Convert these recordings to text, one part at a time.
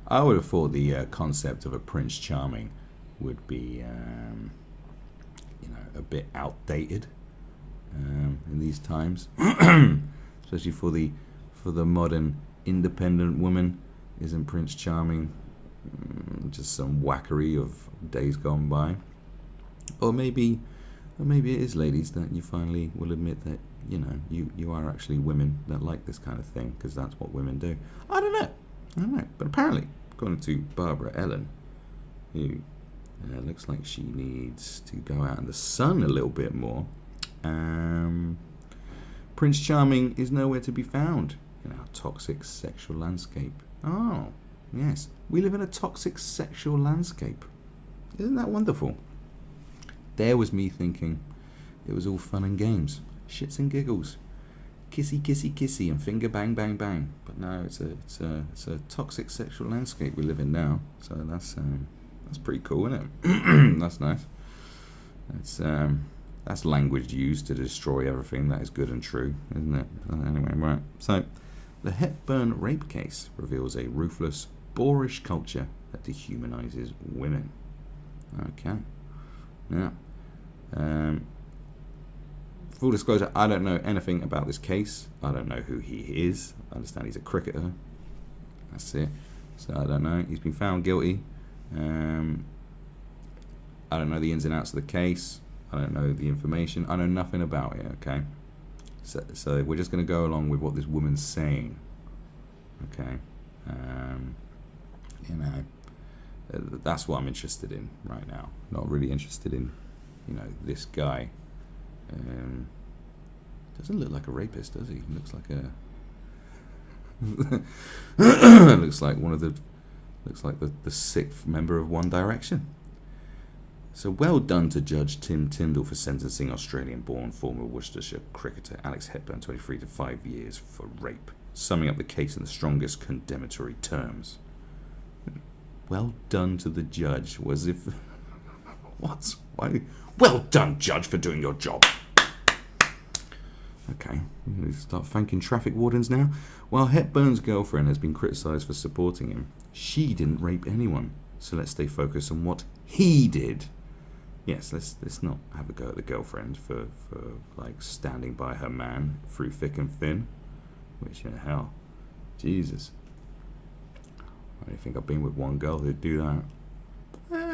I would have thought the concept of a Prince Charming would be, a bit outdated in these times, especially for the modern independent woman. Isn't Prince Charming just some whackery of days gone by? Or maybe it is, ladies, that you finally will admit that you are actually women that like this kind of thing, because that's what women do. I don't know. But apparently, according to Barbara Ellen, who looks like she needs to go out in the sun a little bit more, Prince Charming is nowhere to be found in our toxic sexual landscape. Oh, yes. We live in a toxic sexual landscape. Isn't that wonderful? There was me thinking it was all fun and games, shits and giggles, kissy, kissy, kissy, and finger bang, bang, bang. But no, it's a toxic sexual landscape we live in now. So that's pretty cool, isn't it? That's nice. That's language used to destroy everything that is good and true, isn't it? Anyway, right. So, the Hepburn rape case reveals a ruthless, boorish culture that dehumanizes women. Okay. Now, full disclosure, I don't know anything about this case. I don't know who he is. I understand he's a cricketer. That's it. So I don't know. He's been found guilty. I don't know the ins and outs of the case. I don't know the information. I know nothing about it, okay? So we're just going to go along with what this woman's saying. Okay? That's what I'm interested in right now. Not really interested in, this guy. Doesn't look like a rapist, does he? Looks like the sixth member of One Direction. So well done to Judge Tim Tyndall for sentencing Australian-born former Worcestershire cricketer Alex Hepburn, 23, to 5 years for rape, summing up the case in the strongest condemnatory terms. Well done to the judge, was if... What? Why? Well done, judge, for doing your job. Okay, we start thanking traffic wardens now. While Hepburn's girlfriend has been criticised for supporting him, she didn't rape anyone. So let's stay focused on what he did. Yes, let's not have a go at the girlfriend for like standing by her man through thick and thin. Which, hell, Jesus. I don't think I've been with one girl who'd do that.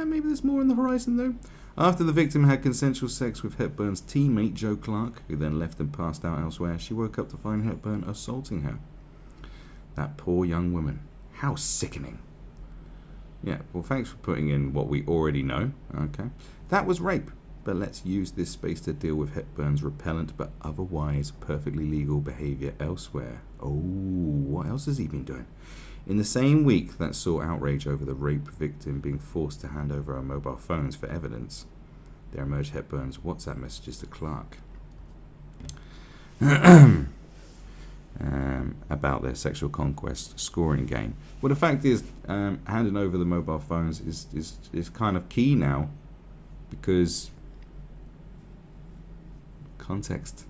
Maybe there's more on the horizon though. After the victim had consensual sex with Hepburn's teammate Joe Clark, who then left and passed out elsewhere, she woke up to find Hepburn assaulting her. That poor young woman. How sickening. Yeah, well, thanks for putting in what we already know. Okay. That was rape, but let's use this space to deal with Hepburn's repellent but otherwise perfectly legal behaviour elsewhere. Oh, what else has he been doing? In the same week that saw outrage over the rape victim being forced to hand over her mobile phones for evidence, there emerged Hepburn's WhatsApp messages to Clark about their sexual conquest scoring game. Well, the fact is, handing over the mobile phones is kind of key now, because context,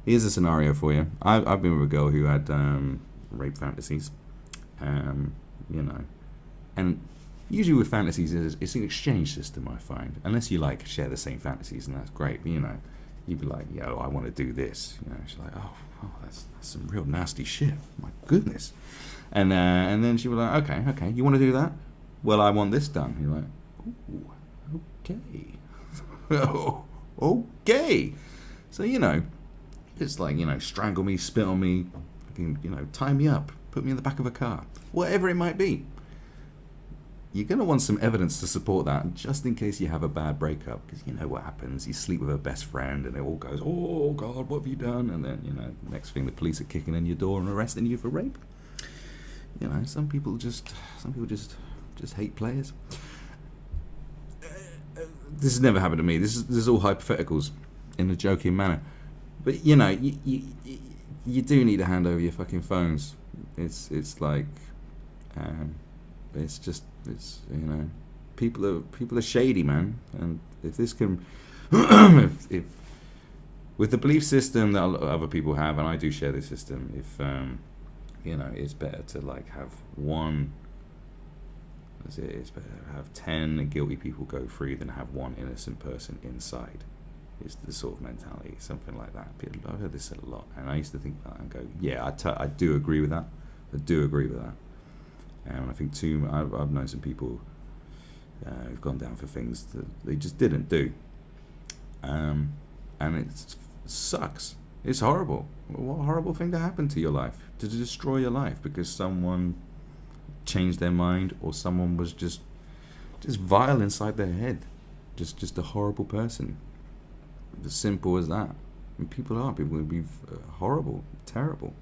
Here's a scenario for you. I've been with a girl who had rape fantasies, and usually with fantasies it's an exchange system, I find, unless you share the same fantasies, and that's great. But, you'd be like, yo, I want to do this. She's like, oh, that's some real nasty shit. My goodness. And then she was like, okay, you want to do that? Well, I want this done. You're like, ooh, okay. Okay. So, it's like, strangle me, spit on me, tie me up, put me in the back of a car, whatever it might be. You're going to want some evidence to support that, just in case you have a bad breakup, because you know what happens. You sleep with her best friend, and it all goes, oh, God, what have you done? And then, next thing, the police are kicking in your door and arresting you for rape. Some people just hate players. This has never happened to me. This is all hypotheticals in a joking manner. But, you do need to hand over your fucking phones. It's like... people are shady, man, and if this can if with the belief system that other people have, and I do share this system, if you know, it's better to like have one. It's better to have 10 guilty people go free than have one innocent person inside. It's the sort of mentality, something like that. I've heard this said a lot, and I used to think that and go, yeah, I do agree with that. I do agree with that. And I think I've known some people who've gone down for things that they just didn't do. And it sucks. It's horrible. What a horrible thing to happen to your life, to destroy your life because someone changed their mind or someone was just vile inside their head, just a horrible person. As simple as that. And people would be horrible, terrible.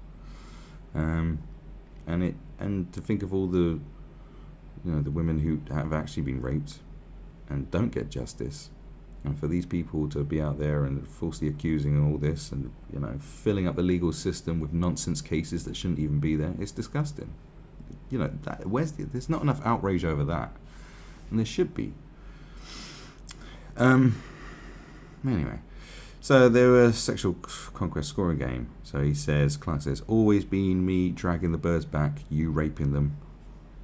And to think of all the, you know, the women who have actually been raped and don't get justice, and for these people to be out there and falsely accusing and all this, and, you know, filling up the legal system with nonsense cases that shouldn't even be there, it's disgusting. You know, there's not enough outrage over that, and there should be. Anyway, so there was a sexual conquest scoring game. So he says, Clark says, always been me dragging the birds back, you raping them.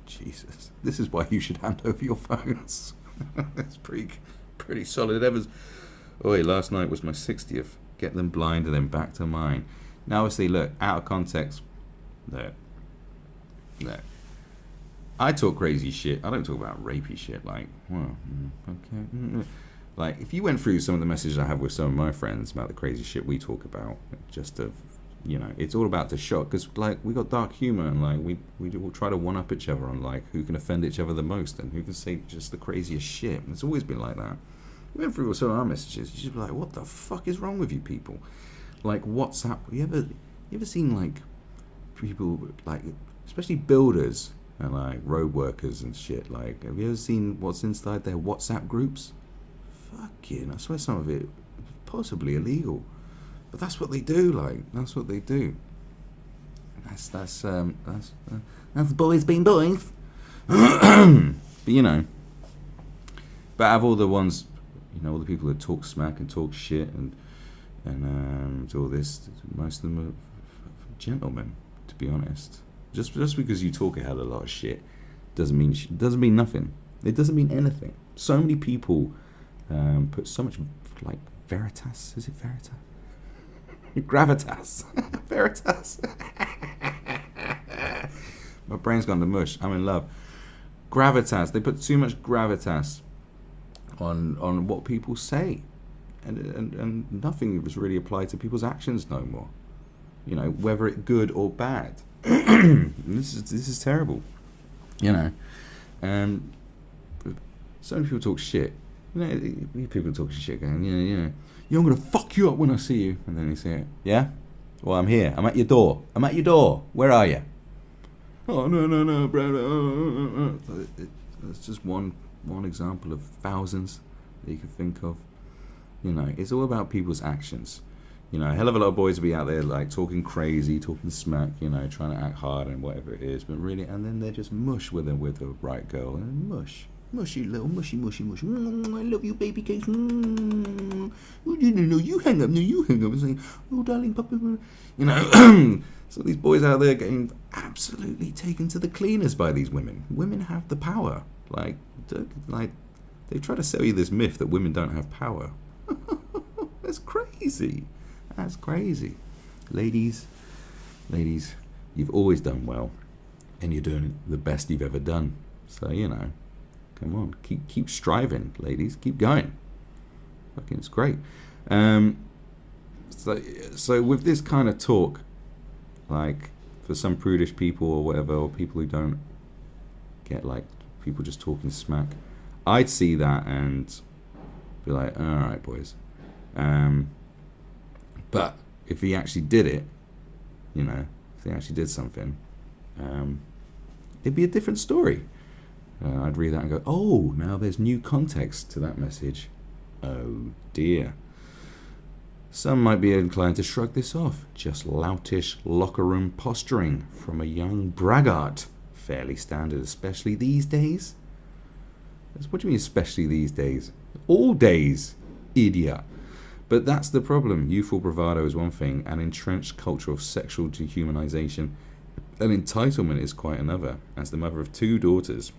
Jesus, this is why you should hand over your phones. That's pretty solid. Last night was my 60th. Get them blind and then back to mine. Now obviously, look, out of context, look. I talk crazy shit. I don't talk about rapey shit. Like, well, okay. Like, if you went through some of the messages I have with some of my friends about the crazy shit we talk about, just to, you know, it's all about the shock. Because, like, we got dark humor and, like, we will try to one-up each other on, like, who can offend each other the most and who can say just the craziest shit. And it's always been like that. We went through some of our messages. You just be like, what the fuck is wrong with you people? Like, WhatsApp. You ever seen, like, people, like, especially builders and, like, road workers and shit. Like, have you ever seen what's inside their WhatsApp groups? Fucking, I swear some of it is possibly illegal, but that's what they do. Like, that's what they do. That's boys being boys. But you know, but out of all the ones, you know, all the people that talk smack and talk shit and all this, most of them are gentlemen. To be honest, just because you talk a hell of a lot of shit doesn't mean nothing. It doesn't mean anything. So many people. Put so much, like, veritas. Is it veritas? Gravitas. Veritas. My brain's gone to mush. I'm in love. Gravitas. They put too much gravitas on what people say, and nothing was really applied to people's actions no more. You know, whether it's good or bad. This is terrible. You know, so many people talk shit. You know, people talking shit going, I'm going to fuck you up when I see you. And then they say, yeah? Well, I'm here. I'm at your door. Where are you? Oh, no, brother. That's just one example of thousands that you can think of. You know, it's all about people's actions. You know, a hell of a lot of boys will be out there, like, talking crazy, talking smack, you know, trying to act hard and whatever it is. But really, and then they're just mush with a right girl. And mush. Mushy little mushy. I love you, baby cakes. No, you hang up. And saying, oh, darling, puppy. You know, so these boys out there getting absolutely taken to the cleaners by these women. Women have the power. Like they try to sell you this myth that women don't have power. That's crazy. Ladies, you've always done well, and you're doing the best you've ever done. So, you know. Come on, keep striving, ladies. Keep going. Fucking, it's great. So with this kind of talk, like, for some prudish people or whatever, or people who don't get, like, people just talking smack, I'd see that and be like, all right, boys. But if he actually did it, you know, if he actually did something, it'd be a different story. I'd read that and go, oh, now there's new context to that message. Oh dear. Some might be inclined to shrug this off. Just loutish locker room posturing from a young braggart. Fairly standard, especially these days. What do you mean, especially these days? All days, idiot. But that's the problem. Youthful bravado is one thing. An entrenched culture of sexual dehumanization And entitlement is quite another. As the mother of 2 daughters,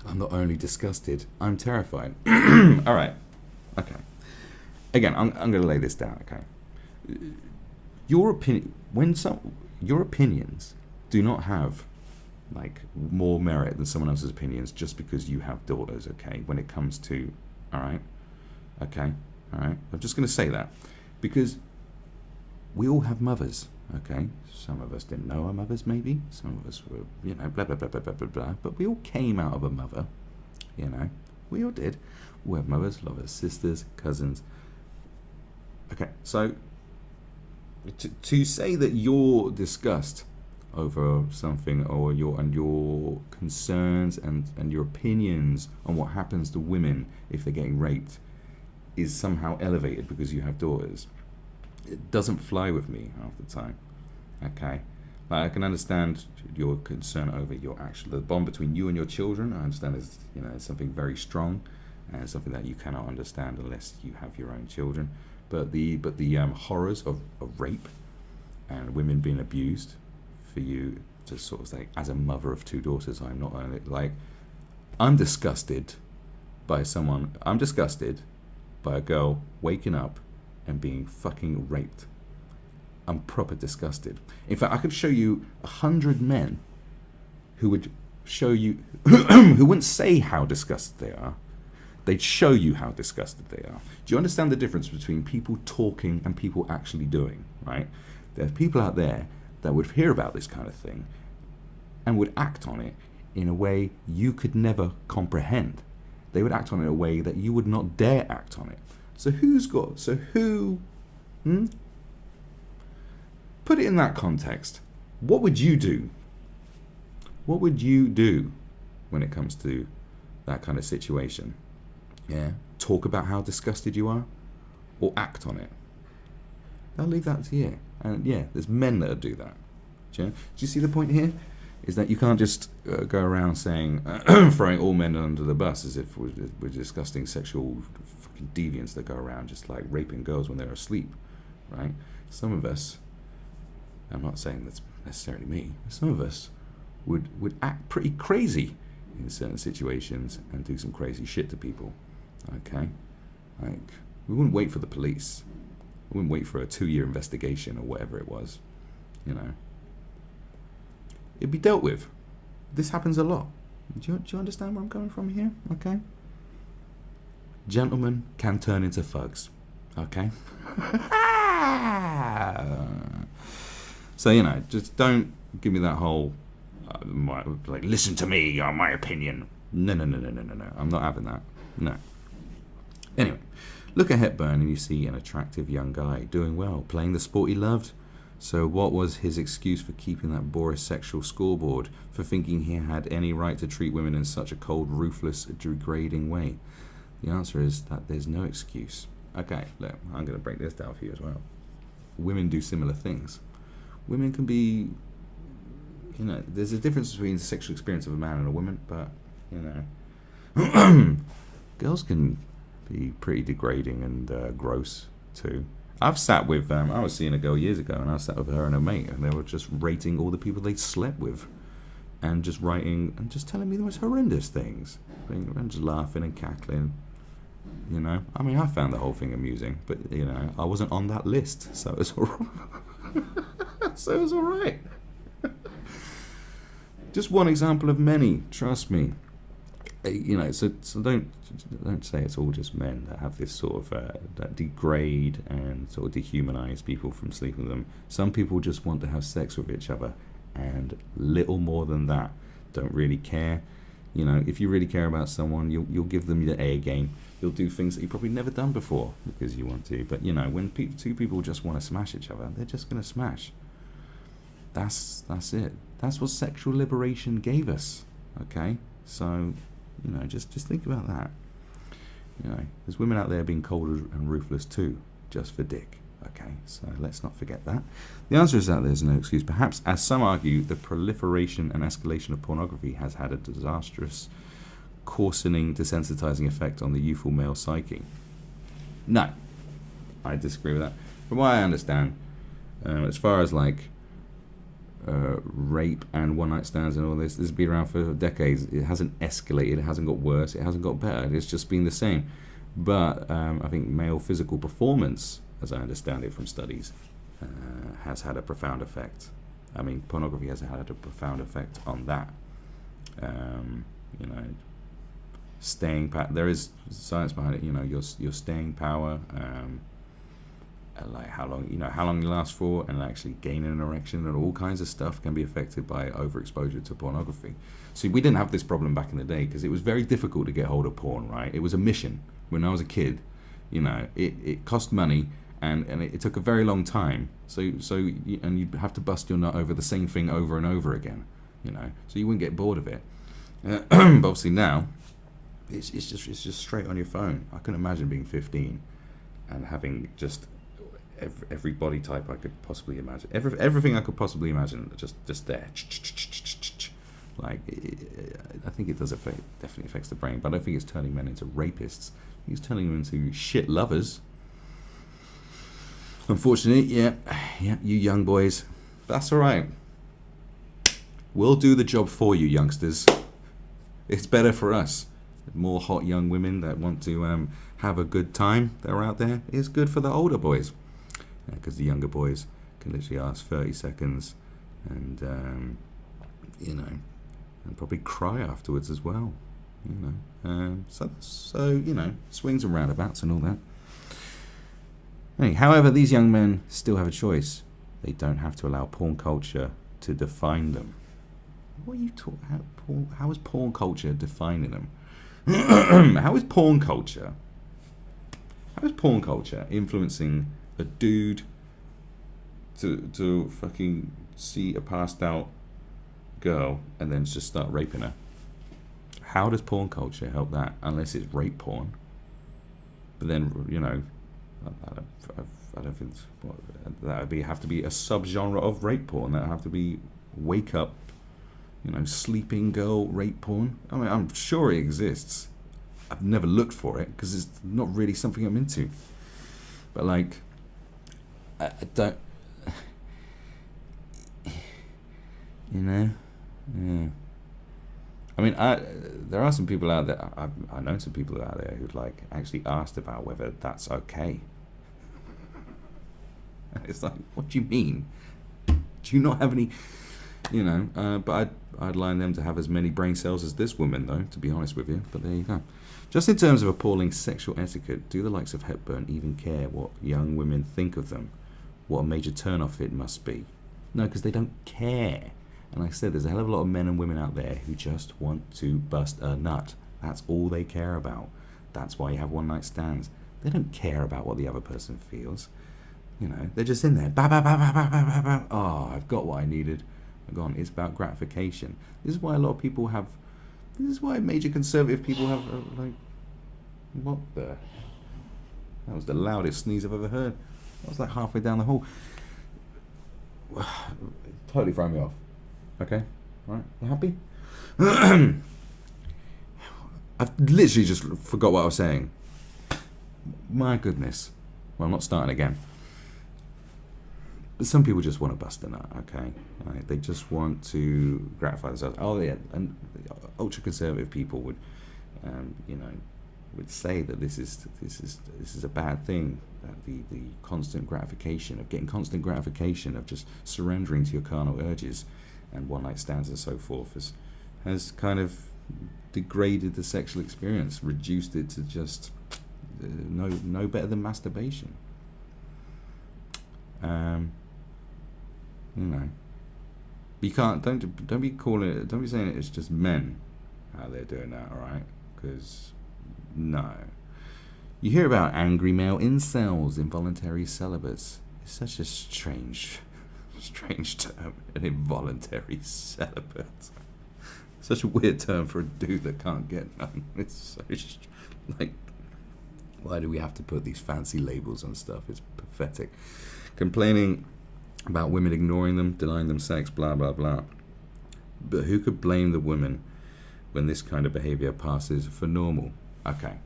I'm not only disgusted, I'm terrified. All right. Okay. Again, I'm going to lay this down, okay? Your opinions do not have like more merit than someone else's opinions just because you have daughters, okay? When it comes to, all right? Okay? All right? I'm just going to say that because we all have mothers, okay? Some of us didn't know our mothers, maybe. Some of us were, blah, blah, blah, blah, blah, blah, blah. But we all came out of a mother, We all did. We have mothers, lovers, sisters, cousins. Okay, so to say that your disgust over something or your concerns and your opinions on what happens to women if they're getting raped is somehow elevated because you have daughters, it doesn't fly with me half the time. Okay, like I can understand your concern over the bond between you and your children. I understand it's it's something very strong and something that you cannot understand unless you have your own children. But the horrors of rape and women being abused, for you to sort of say, as a mother of 2 daughters, I'm disgusted by a girl waking up and being fucking raped. I'm proper disgusted. In fact, I could show you 100 men who would show you, who wouldn't say how disgusted they are. They'd show you how disgusted they are. Do you understand the difference between people talking and people actually doing, right? There's people out there that would hear about this kind of thing and would act on it in a way you could never comprehend. They would act on it in a way that you would not dare act on it. Put it in that context. What would you do? What would you do when it comes to that kind of situation? Yeah, talk about how disgusted you are, or act on it. I'll leave that to you. And yeah, there's men that do that. Do you see the point here? Is that you can't just go around saying, throwing all men under the bus as if we're disgusting sexual fucking deviants that go around just like raping girls when they're asleep, right? Some of us, I'm not saying that's necessarily me, some of us would act pretty crazy in certain situations and do some crazy shit to people. Okay, like we wouldn't wait for the police. We wouldn't wait for a 2-year investigation or whatever it was. It'd be dealt with. This happens a lot. Do you understand where I'm coming from here? Okay. Gentlemen can turn into thugs. Okay. So just don't give me that whole listen to me, my opinion. No. I'm not having that. No. Anyway, look at Hepburn and you see an attractive young guy doing well, playing the sport he loved. So what was his excuse for keeping that boorish sexual scoreboard, for thinking he had any right to treat women in such a cold, ruthless, degrading way? The answer is that there's no excuse. Okay, look, I'm going to break this down for you as well. Women do similar things. Women can be, there's a difference between the sexual experience of a man and a woman, but, girls can be pretty degrading and gross too. I've sat with, I was seeing a girl years ago and I sat with her and her mate and they were just rating all the people they'd slept with and just writing and just telling me the most horrendous things. And just laughing and cackling, I mean, I found the whole thing amusing, but, I wasn't on that list, so it was all right. So it was all right. Just one example of many, trust me. So don't say it's all just men that have this sort of that degrade and sort of dehumanize people from sleeping with them. Some people just want to have sex with each other, and little more than that. Don't really care. If you really care about someone, you'll give them the A game. You'll do things that you've probably never done before because you want to. But when two people just want to smash each other, they're just going to smash. That's it. That's what sexual liberation gave us. Okay, so. Just think about that. There's women out there being cold and ruthless too, just for dick. Okay, so let's not forget that. The answer is that there's no excuse. Perhaps, as some argue, the proliferation and escalation of pornography has had a disastrous, coarsening, desensitizing effect on the youthful male psyche. No, I disagree with that. From what I understand, as far as rape and one-night stands and all this. This has been around for decades. It hasn't escalated. It hasn't got worse. It hasn't got better. It's just been the same. But I think male physical performance, as I understand it from studies, has had a profound effect. I mean, pornography has had a profound effect on that. You know, staying power. There is science behind it. You know, your staying power. Like how long you last for, and actually gaining an erection and all kinds of stuff can be affected by overexposure to pornography. See, we didn't have this problem back in the day because it was very difficult to get hold of porn, right? It was a mission. When I was a kid, you know, it cost money and it took a very long time. And you'd have to bust your nut over the same thing over and over again, you know, so you wouldn't get bored of it. But obviously now, it's just straight on your phone. I couldn't imagine being 15 and having just every body type I could possibly imagine, everything I could possibly imagine, just there. Like, I think it does definitely affects the brain, but I don't think it's turning men into rapists. He's turning them into shit lovers. Unfortunately, yeah, you young boys, that's all right. We'll do the job for you, youngsters. It's better for us. More hot young women that want to have a good time that are out there is good for the older boys. Because the younger boys can literally ask 30 seconds and, you know, and probably cry afterwards as well. You know, so you know, swings and roundabouts and all that. Hey, however, these young men still have a choice. They don't have to allow porn culture to define them. What are you talking? How is porn culture defining them? How is porn culture influencing a dude to fucking see a passed out girl and then just start raping her? How does porn culture help that? Unless it's rape porn. But then, you know, I don't think that would have to be a subgenre of rape porn. That would have to be wake up, you know, sleeping girl rape porn. I mean, I'm sure it exists. I've never looked for it because it's not really something I'm into. But like, I don't, you know, yeah. I mean, there are some people out there. I know some people out there who'd like actually asked about whether that's okay. It's like, what do you mean? Do you not have any? You know, but I'd line them to have as many brain cells as this woman, though, to be honest with you. But there you go. Just in terms of appalling sexual etiquette, do the likes of Hepburn even care what young women think of them? What a major turn-off it must be. No, because they don't care. And like I said, there's a hell of a lot of men and women out there who just want to bust a nut. That's all they care about. That's why you have one-night stands. They don't care about what the other person feels. You know, they're just in there. Bah, bah, bah, bah, bah, bah, bah, bah. Oh, I've got what I needed. I'm gone. It's about gratification. This is why a lot of people have... This is why major conservative people have, like... What the... That was the loudest sneeze I've ever heard. That was like halfway down the hall. Totally thrown me off. Okay, alright, you happy? I've literally just forgot what I was saying. My goodness. Well, I'm not starting again. But some people just want to bust a nut, okay? Right? They just want to gratify themselves. Oh yeah, and ultra-conservative people would, you know, would say that this is a bad thing. That the constant gratification of getting constant gratification of just surrendering to your carnal urges and one-night stands and so forth has kind of degraded the sexual experience, reduced it to just no better than masturbation. You know, you can't don't be saying it's just men out there doing that, all right? Because no, you hear about angry male incels, involuntary celibates. It's such a strange term, an involuntary celibate. Such a weird term for a dude that can't get none. It's so like, why do we have to put these fancy labels on stuff? It's pathetic. Complaining about women ignoring them, denying them sex, blah blah blah. But who could blame the women when this kind of behavior passes for normal? Okay,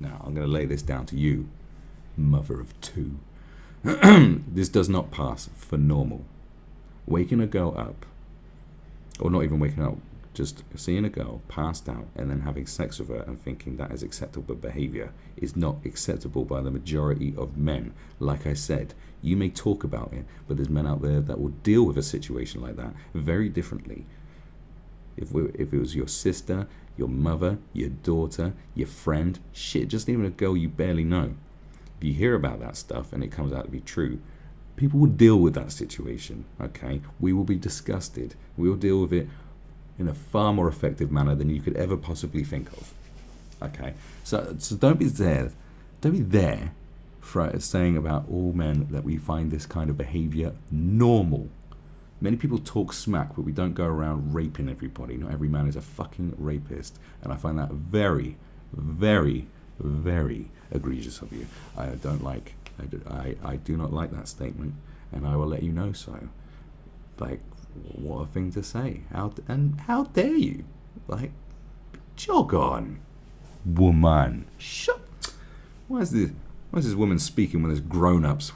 now I'm going to lay this down to you, mother of two. This does not pass for normal. Waking a girl up, or not even waking up, just seeing a girl passed out and then having sex with her and thinking that is acceptable behavior is not acceptable by the majority of men. Like I said, you may talk about it, but there's men out there that will deal with a situation like that very differently. If it was your sister, your mother, your daughter, your friend, shit, just even a girl you barely know, if you hear about that stuff and it comes out to be true, people will deal with that situation, okay? We will be disgusted. We will deal with it in a far more effective manner than you could ever possibly think of, okay? So don't be there for saying about all men that we find this kind of behavior normal. Many people talk smack, but we don't go around raping everybody. Not every man is a fucking rapist. And I find that very, very, very egregious of you. I do not like that statement, and I will let you know so. Like, what a thing to say. How dare you? Like, jog on, woman. Shut. Why is this woman speaking when there's grown-ups?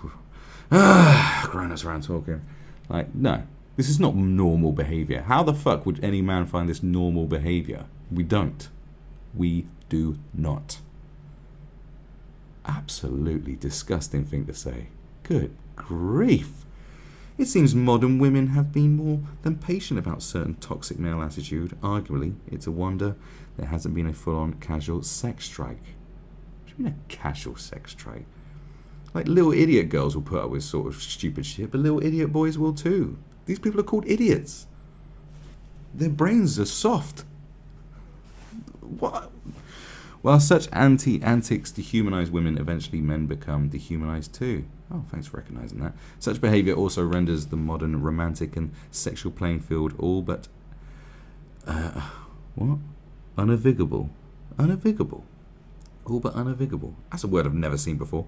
Grown-ups around talking. Like, no. This is not normal behavior. How the fuck would any man find this normal behavior? We don't. We do not. Absolutely disgusting thing to say. Good grief. It seems modern women have been more than patient about certain toxic male attitude. Arguably, it's a wonder there hasn't been a full-on casual sex strike. What do you mean a casual sex strike? Like, little idiot girls will put up with sort of stupid shit, but little idiot boys will too. These people are called idiots. Their brains are soft. What? While such antics dehumanize women, eventually men become dehumanized too. Oh, thanks for recognizing that. Such behavior also renders the modern romantic and sexual playing field all but unavigable. Unavigable. All but unavigable. That's a word I've never seen before.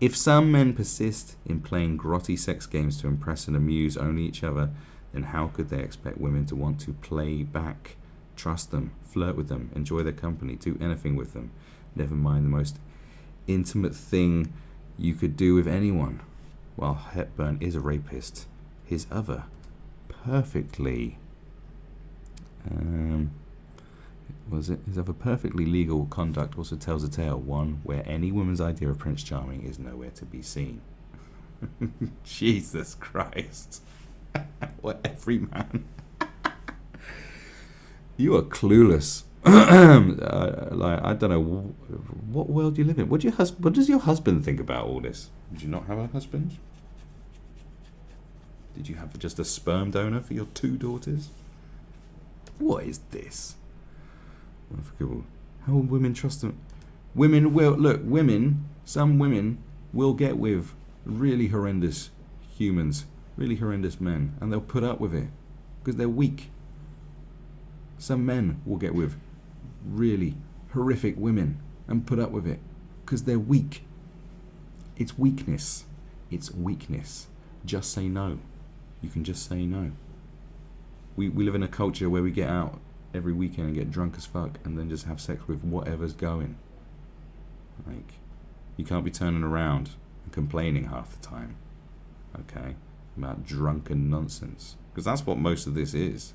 If some men persist in playing grotty sex games to impress and amuse only each other, then how could they expect women to want to play back, trust them, flirt with them, enjoy their company, do anything with them? Never mind the most intimate thing you could do with anyone. While Hepburn is a rapist, his other perfectly his other perfectly legal conduct also tells a tale, one where any woman's idea of Prince Charming is nowhere to be seen. Jesus Christ. What, every man? You are clueless. Like, I don't know what world you live in. What does your husband think about all this? Did you not have a husband? Did you have just a sperm donor for your 2 daughters? What is this? Unforgivable. How will women trust them? Women will, look, some women will get with really horrendous humans, really horrendous men, and they'll put up with it because they're weak. Some men will get with really horrific women and put up with it because they're weak. It's weakness. It's weakness. Just say no. You can just say no. We live in a culture where we get out every weekend and get drunk as fuck and then just have sex with whatever's going. Like, you can't be turning around and complaining half the time, okay, about drunken nonsense, because that's what most of this is.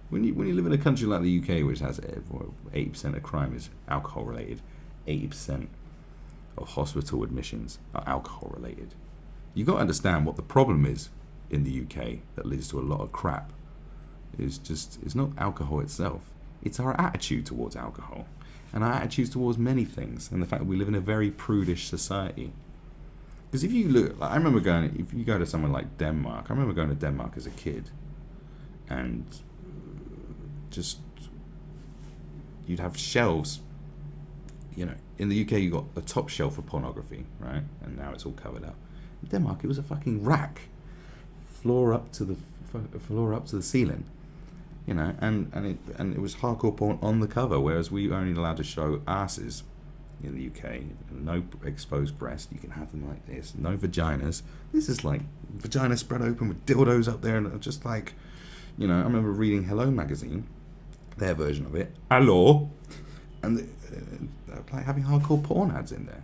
When you live in a country like the UK, which has 80% of crime is alcohol related, 80% of hospital admissions are alcohol related, you got to understand what the problem is in the UK that leads to a lot of crap. It's not alcohol itself, it's our attitude towards alcohol and our attitudes towards many things, and the fact that we live in a very prudish society. Because if you look, like, if you go to somewhere like Denmark, I remember going to Denmark as a kid, and just, you'd have shelves, you know, in the UK you got a top shelf for pornography, right, and now it's all covered up. In Denmark it was a fucking rack, floor up to the ceiling, you know, and it was hardcore porn on the cover, whereas we were only allowed to show asses in the UK. No exposed breast, you can have them like this, no vaginas. This is like vagina spread open with dildos up there, and just like, you know, I remember reading Hello magazine, their version of it, Hello, and like having hardcore porn ads in there.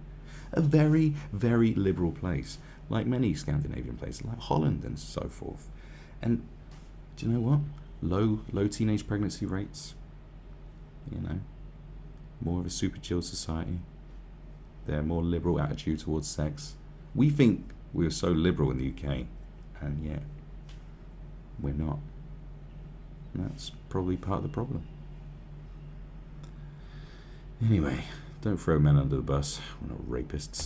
A very, very liberal place, like many Scandinavian places, like Holland and so forth. And do you know what? Low teenage pregnancy rates. You know, more of a super chill society. Their more liberal attitude towards sex. We think we're so liberal in the UK, and yet we're not. And that's probably part of the problem. Anyway, don't throw men under the bus. We're not rapists.